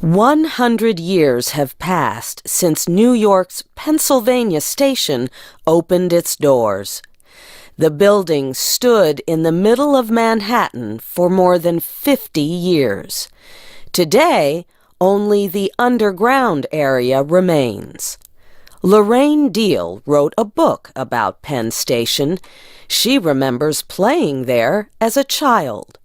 100 years have passed since New York's Pennsylvania Station opened its doors. The building stood in the middle of Manhattan for more than 50 years. Today, only the underground area remains. Lorraine Diehl wrote a book about Penn Station. She remembers playing there as a child.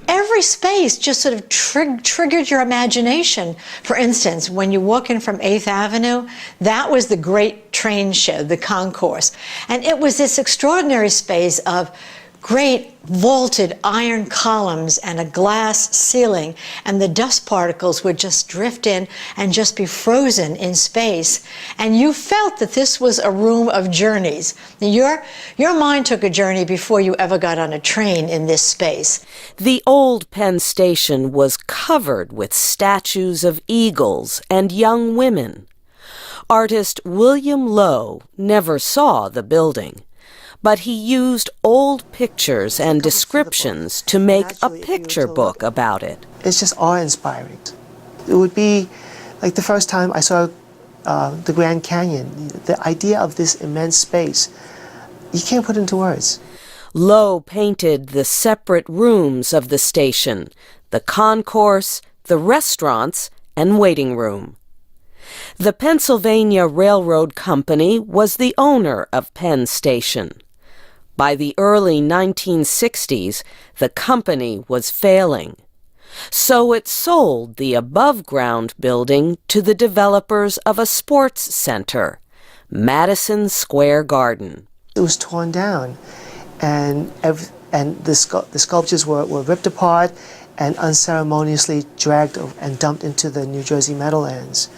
Every space just sort of triggered your imagination. For instance, when you walk in from 8th Avenue, that was the great train shed, the concourse. And it was this extraordinary space of great vaulted iron columns and a glass ceiling, and the dust particles would just drift in and just be frozen in space. And you felt that this was a room of journeys. Your mind took a journey before you ever got on a train in this space. The old Penn Station was covered with statues of eagles and young women. Artist William Lowe never saw the building, but he used old pictures and descriptions to make a picture book about it. It's just awe-inspiring. It would be like the first time I saw the Grand Canyon. The idea of this immense space, you can't put into words. Lowe painted the separate rooms of the station, the concourse, the restaurants, and waiting room. The Pennsylvania Railroad Company was the owner of Penn Station. By the early 1960s, the company was failing. So it sold the above-ground building to the developers of a sports center, Madison Square Garden. It was torn down, and the sculptures were ripped apart and unceremoniously dragged and dumped into the New Jersey Meadowlands.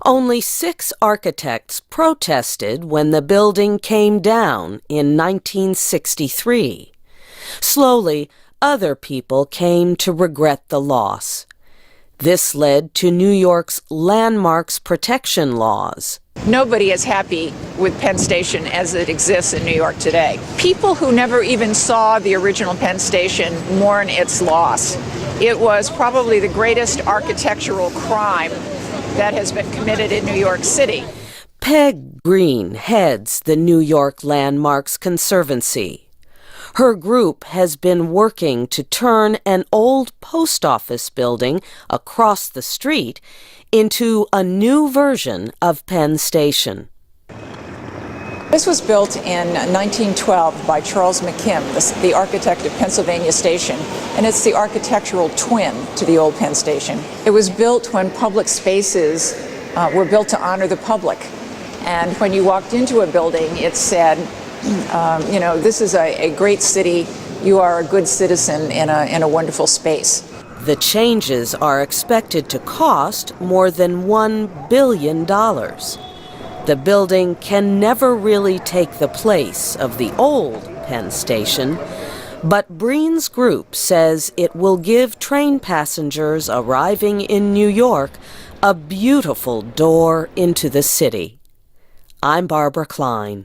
Only 6 architects protested when the building came down in 1963. Slowly, other people came to regret the loss. This led to New York's landmarks protection laws. Nobody is happy with Penn Station as it exists in New York today. People who never even saw the original Penn Station mourn its loss. It was probably the greatest architectural crime that has been committed in New York City. Peg Green heads the New York Landmarks Conservancy. Her group has been working to turn an old post office building across the street into a new version of Penn Station. This was built in 1912 by Charles McKim, the architect of Pennsylvania Station, and it's the architectural twin to the old Penn Station. It was built when public spaces were built to honor the public. And when you walked into a building, it said, this is a great city, you are a good citizen in a wonderful space. The changes are expected to cost more than $1 billion. The building can never really take the place of the old Penn Station, but Breen's group says it will give train passengers arriving in New York a beautiful door into the city. I'm Barbara Klein.